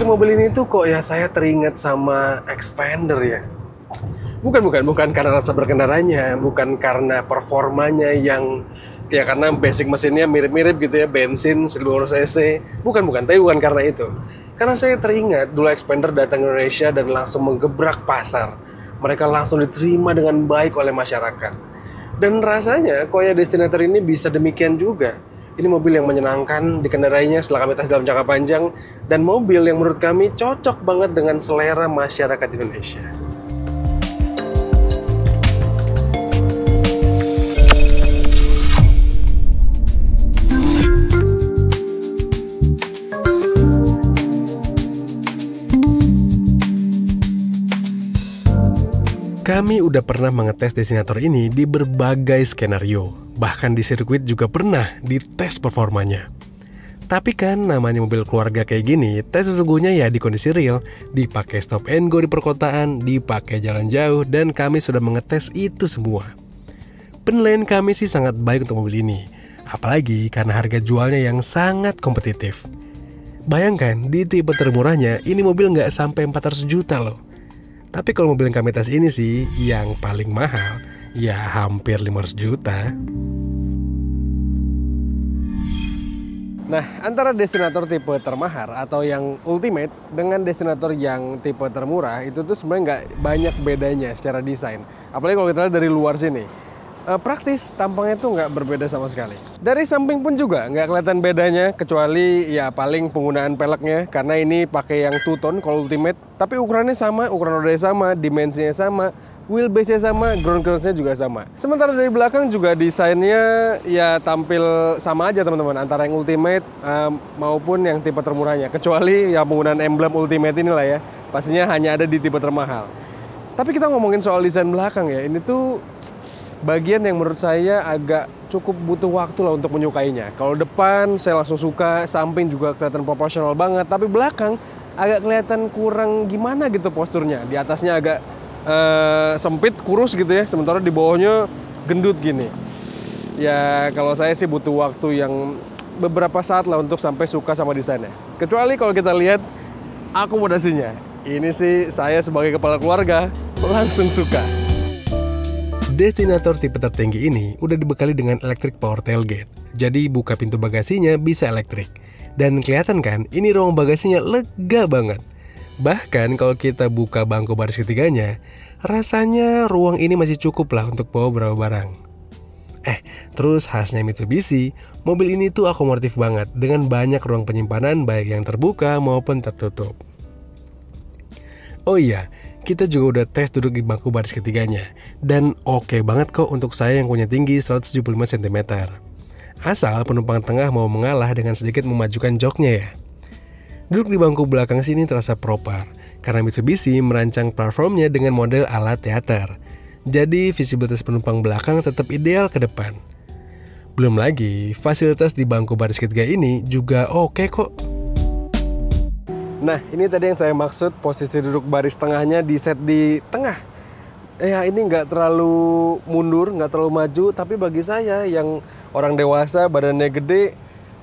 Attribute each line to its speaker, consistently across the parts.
Speaker 1: nyetir mobil ini tuh kok ya saya teringat sama Expander ya. Bukan karena rasa berkendaranya, bukan karena performanya yang ya karena basic mesinnya mirip-mirip gitu ya, bensin 1200 cc. Tapi bukan karena itu. Karena saya teringat dulu Expander datang ke Indonesia dan langsung menggebrak pasar. Mereka langsung diterima dengan baik oleh masyarakat. Dan rasanya kok ya Destinator ini bisa demikian juga. Ini mobil yang menyenangkan dikendarainya setelah kami tes dalam jangka panjang, dan mobil yang menurut kami cocok banget dengan selera masyarakat Indonesia. Kami udah pernah mengetes Destinator ini di berbagai skenario. Bahkan di sirkuit juga pernah dites performanya. Tapi kan namanya mobil keluarga kayak gini, tes sesungguhnya ya di kondisi real, dipakai stop and go di perkotaan, dipakai jalan jauh, dan kami sudah mengetes itu semua. Penilaian kami sih sangat baik untuk mobil ini, apalagi karena harga jualnya yang sangat kompetitif. Bayangkan, di tipe termurahnya, ini mobil nggak sampai 400 juta loh. Tapi kalau mobil yang kami tes ini sih, yang paling mahal, ya hampir 500 juta. Nah, antara Destinator tipe termahal atau yang ultimate dengan Destinator yang tipe termurah, itu tuh sebenarnya nggak banyak bedanya secara desain. Apalagi kalau kita lihat dari luar sini. Praktis, tampangnya tuh nggak berbeda sama sekali. Dari samping pun juga nggak kelihatan bedanya, kecuali ya paling penggunaan peleknya, karena ini pakai yang two-tone kalau ultimate, tapi ukurannya sama, ukuran rodanya sama, dimensinya sama, wheelbase-nya sama, ground clearance-nya juga sama. Sementara dari belakang juga desainnya ya tampil sama aja teman-teman, antara yang ultimate maupun yang tipe termurahnya, kecuali ya penggunaan emblem ultimate inilah ya, pastinya hanya ada di tipe termahal. Tapi kita ngomongin soal desain belakang ya, ini tuh bagian yang menurut saya agak cukup butuh waktu lah untuk menyukainya. Kalau depan saya langsung suka, samping juga kelihatan proporsional banget, tapi belakang agak kelihatan kurang gimana gitu posturnya. Di atasnya agak sempit, kurus gitu ya, sementara di bawahnya gendut gini. Ya kalau saya sih butuh waktu yang beberapa saat lah untuk sampai suka sama desainnya. Kecuali kalau kita lihat akomodasinya. Ini sih saya sebagai kepala keluarga langsung suka. Destinator tipe tertinggi ini udah dibekali dengan electric power tailgate. Jadi buka pintu bagasinya bisa elektrik. Dan kelihatan kan, ini ruang bagasinya lega banget. Bahkan kalau kita buka bangku baris ketiganya, rasanya ruang ini masih cukup lah untuk bawa beberapa barang. Terus khasnya Mitsubishi, mobil ini tuh akomodatif banget dengan banyak ruang penyimpanan baik yang terbuka maupun tertutup. Oh iya, kita juga udah tes duduk di bangku baris ketiganya, dan oke banget kok untuk saya yang punya tinggi 175 cm. Asal penumpang tengah mau mengalah dengan sedikit memajukan joknya ya. Duduk di bangku belakang sini terasa proper, karena Mitsubishi merancang platformnya dengan model ala teater. Jadi visibilitas penumpang belakang tetap ideal ke depan. Belum lagi, fasilitas di bangku baris ketiga ini juga oke kok. Nah, ini tadi yang saya maksud, posisi duduk baris tengahnya di set di tengah. Ya, ini nggak terlalu mundur, nggak terlalu maju, tapi bagi saya yang orang dewasa, badannya gede,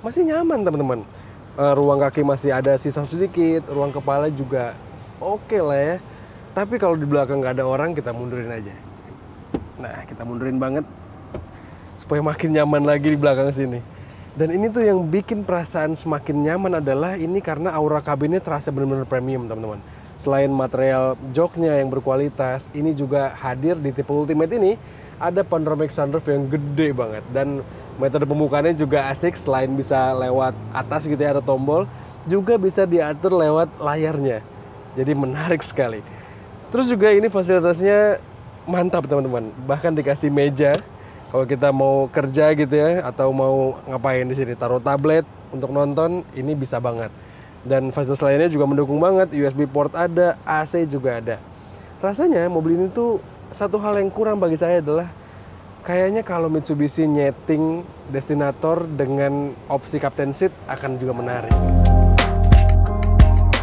Speaker 1: masih nyaman teman-teman. Ruang kaki masih ada sisa sedikit, ruang kepala juga oke lah ya. Tapi kalau di belakang nggak ada orang, kita mundurin aja. Nah, kita mundurin banget, supaya makin nyaman lagi di belakang sini. Dan ini tuh yang bikin perasaan semakin nyaman adalah ini karena aura kabinnya terasa benar-benar premium teman-teman. Selain material joknya yang berkualitas, ini juga hadir di tipe ultimate ini ada panoramic sunroof yang gede banget. Dan metode pembukaannya juga asik, selain bisa lewat atas gitu ya ada tombol, juga bisa diatur lewat layarnya. Jadi menarik sekali. Terus juga ini fasilitasnya mantap teman-teman, bahkan dikasih meja. Kalau kita mau kerja gitu ya, atau mau ngapain di sini, taruh tablet untuk nonton, ini bisa banget. Dan fasilitas lainnya juga mendukung banget, USB port ada, AC juga ada. Rasanya mobil ini tuh satu hal yang kurang bagi saya adalah kayaknya kalau Mitsubishi nyeting Destinator dengan opsi captain seat akan juga menarik.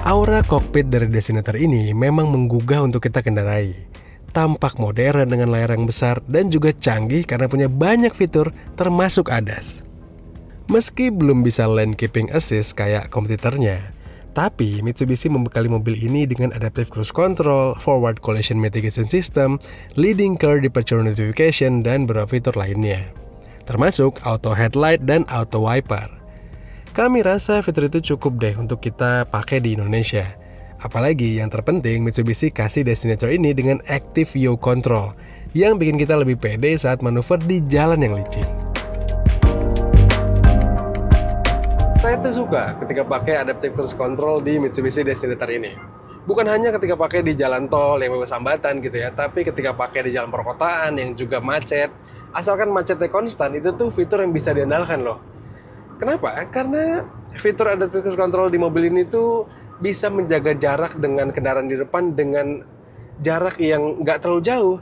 Speaker 1: Aura kokpit dari Destinator ini memang menggugah untuk kita kendarai. Tampak modern dengan layar yang besar dan juga canggih karena punya banyak fitur termasuk ADAS. Meski belum bisa lane keeping assist kayak kompetitornya, Tapi Mitsubishi membekali mobil ini dengan adaptive cruise control, forward collision mitigation system, leading car departure notification, dan beberapa fitur lainnya, termasuk auto headlight dan auto wiper. Kami rasa fitur itu cukup deh untuk kita pakai di Indonesia. Apalagi yang terpenting Mitsubishi kasih Destinator ini dengan active yaw control yang bikin kita lebih pede saat manuver di jalan yang licin. Saya tuh suka ketika pakai adaptive cruise control di Mitsubishi Destinator ini. Bukan hanya ketika pakai di jalan tol yang bebas hambatan gitu ya, tapi ketika pakai di jalan perkotaan yang juga macet. Asalkan macetnya konstan, itu tuh fitur yang bisa diandalkan loh. Kenapa? Karena fitur adaptive cruise control di mobil ini tuh bisa menjaga jarak dengan kendaraan di depan dengan jarak yang nggak terlalu jauh.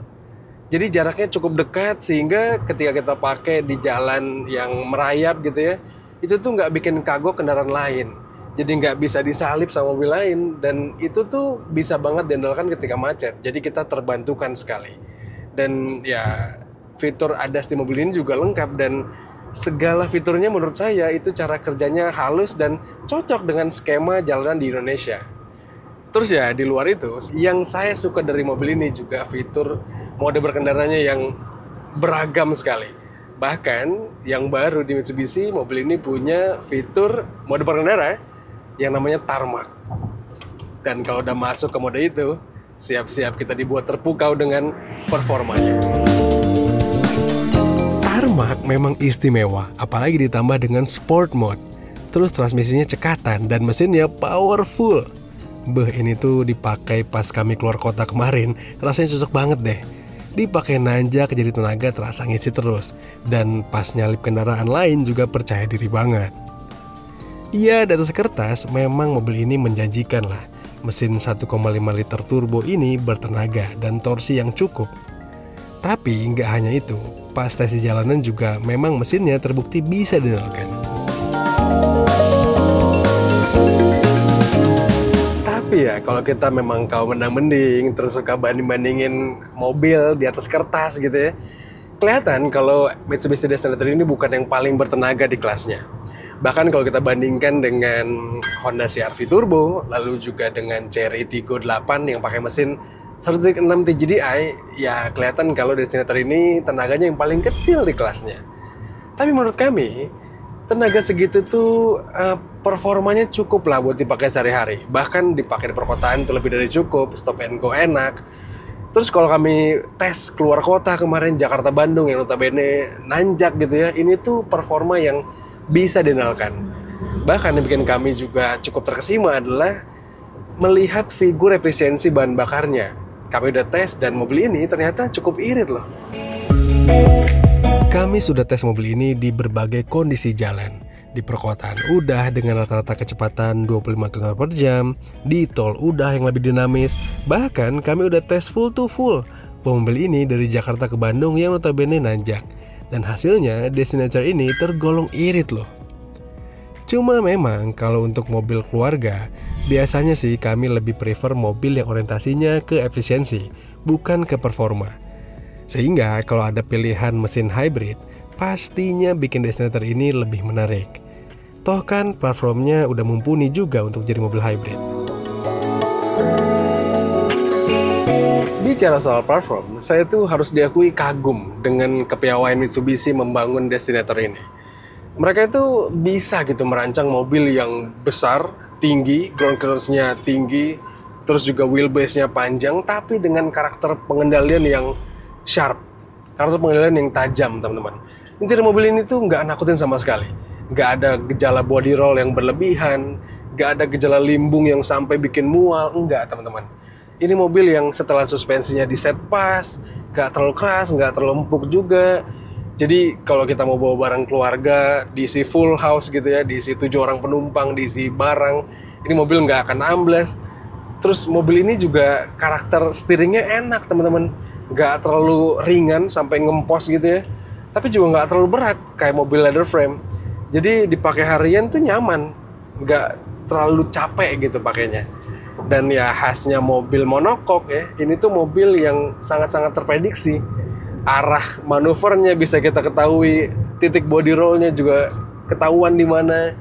Speaker 1: Jadi jaraknya cukup dekat sehingga ketika kita pakai di jalan yang merayap gitu ya, itu tuh nggak bikin kagok kendaraan lain. Jadi nggak bisa disalip sama mobil lain, dan itu tuh bisa banget diandalkan ketika macet. Jadi kita terbantukan sekali. Dan ya fitur ADAS di mobil ini juga lengkap, dan segala fiturnya menurut saya itu cara kerjanya halus dan cocok dengan skema jalanan di Indonesia. Terus ya di luar itu, yang saya suka dari mobil ini juga fitur mode berkendaranya yang beragam sekali. Bahkan yang baru di Mitsubishi, mobil ini punya fitur mode berkendara yang namanya Tarmac. Dan kalau udah masuk ke mode itu, siap-siap kita dibuat terpukau dengan performanya. Tarmac memang istimewa, apalagi ditambah dengan sport mode. Terus transmisinya cekatan dan mesinnya powerful. Ini tuh dipakai pas kami keluar kota kemarin, rasanya cocok banget deh. Dipakai nanjak jadi tenaga terasa ngisi terus, dan pas nyalip kendaraan lain juga percaya diri banget. Iya, di atas kertas memang mobil ini menjanjikan lah. Mesin 1,5 liter turbo ini bertenaga dan torsi yang cukup. Tapi nggak hanya itu, pas tes di jalanan juga memang mesinnya terbukti bisa diandalkan. Tapi ya kalau kita memang kaum mendang-mending terus suka banding-bandingin mobil di atas kertas gitu ya, kelihatan kalau Mitsubishi Destinator ini bukan yang paling bertenaga di kelasnya. Bahkan kalau kita bandingkan dengan Honda CR-V Turbo, lalu juga dengan Chery Tiggo 8 yang pakai mesin 1.6 TGDI, ya kelihatan kalau Destinator ini tenaganya yang paling kecil di kelasnya. Tapi menurut kami tenaga segitu tuh performanya cukup lah buat dipakai sehari-hari. Bahkan dipakai di perkotaan itu lebih dari cukup, stop and go enak. Terus kalau kami tes keluar kota kemarin, Jakarta-Bandung yang notabene nanjak gitu ya, ini tuh performa yang bisa diandalkan. Bahkan yang bikin kami juga cukup terkesima adalah melihat figur efisiensi bahan bakarnya. Kami udah tes dan mobil ini ternyata cukup irit loh. Kami sudah tes mobil ini di berbagai kondisi jalan. Di perkotaan udah dengan rata-rata kecepatan 25 km per jam, di tol udah yang lebih dinamis. Bahkan kami udah tes full to full mobil ini dari Jakarta ke Bandung yang notabene nanjak. Dan hasilnya Destinator ini tergolong irit loh. Cuma memang kalau untuk mobil keluarga, biasanya sih kami lebih prefer mobil yang orientasinya ke efisiensi, bukan ke performa. Sehingga kalau ada pilihan mesin hybrid, pastinya bikin Destinator ini lebih menarik. Toh kan platformnya udah mumpuni juga untuk jadi mobil hybrid. Bicara soal platform, saya tuh harus diakui kagum dengan kepiawaian Mitsubishi membangun Destinator ini. Mereka itu bisa gitu merancang mobil yang besar, tinggi, ground clearance-nya tinggi, terus juga wheelbase-nya panjang, tapi dengan karakter pengendalian yang sharp, karakter pengendalian yang tajam, teman-teman. Interior mobil ini tuh nggak nakutin sama sekali. Nggak ada gejala body roll yang berlebihan, nggak ada gejala limbung yang sampai bikin mual, enggak, teman-teman. Ini mobil yang setelah suspensinya di set pas, nggak terlalu keras, nggak terlalu empuk juga. Jadi kalau kita mau bawa barang keluarga, diisi full house gitu ya, diisi 7 orang penumpang, diisi barang, ini mobil nggak akan ambles. Terus mobil ini juga karakter steeringnya enak, teman-teman. Nggak terlalu ringan sampai ngempos gitu ya, tapi juga nggak terlalu berat kayak mobil leather frame. Jadi dipakai harian tuh nyaman, nggak terlalu capek gitu pakainya. Dan ya khasnya mobil monokok ya, ini tuh mobil yang sangat-sangat terprediksi. Arah manuvernya bisa kita ketahui, titik body rollnya juga ketahuan di mana.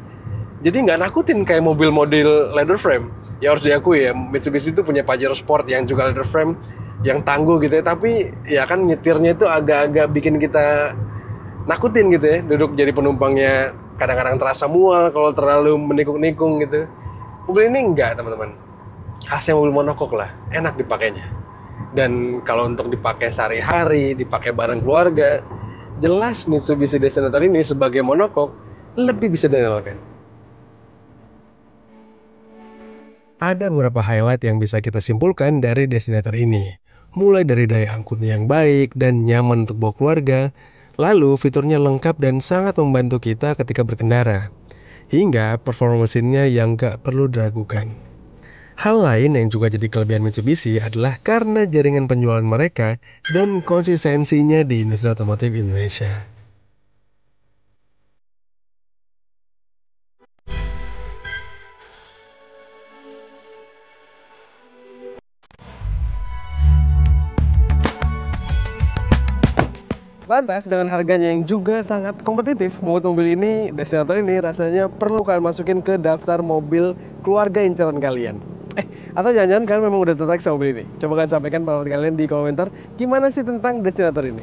Speaker 1: Jadi nggak nakutin kayak mobil model leather frame. Ya harus diakui ya, Mitsubishi itu punya Pajero Sport yang juga leather frame, yang tangguh gitu ya. Tapi ya kan nyetirnya itu agak-agak bikin kita nakutin gitu ya. Duduk jadi penumpangnya kadang-kadang terasa mual kalau terlalu menikung-nikung gitu. Mobil ini enggak, teman-teman. Khasnya mobil monokok lah, enak dipakainya. Dan kalau untuk dipakai sehari-hari, dipakai bareng keluarga, jelas Mitsubishi Destinator ini sebagai monokok lebih bisa diandalkan. Ada beberapa highlight yang bisa kita simpulkan dari Destinator ini. Mulai dari daya angkutnya yang baik dan nyaman untuk bawa keluarga, lalu fiturnya lengkap dan sangat membantu kita ketika berkendara, hingga performa mesinnya yang gak perlu diragukan. Hal lain yang juga jadi kelebihan Mitsubishi adalah karena jaringan penjualan mereka dan konsistensinya di industri otomotif Indonesia. Lantas dengan harganya yang juga sangat kompetitif, mobil ini, Destinator ini rasanya perlu kalian masukin ke daftar mobil keluarga incaran kalian. Atau jangan-jangan kalian memang udah tertarik sama mobil ini? Coba kalian sampaikan pendapat kalian di komentar, gimana sih tentang Destinator ini?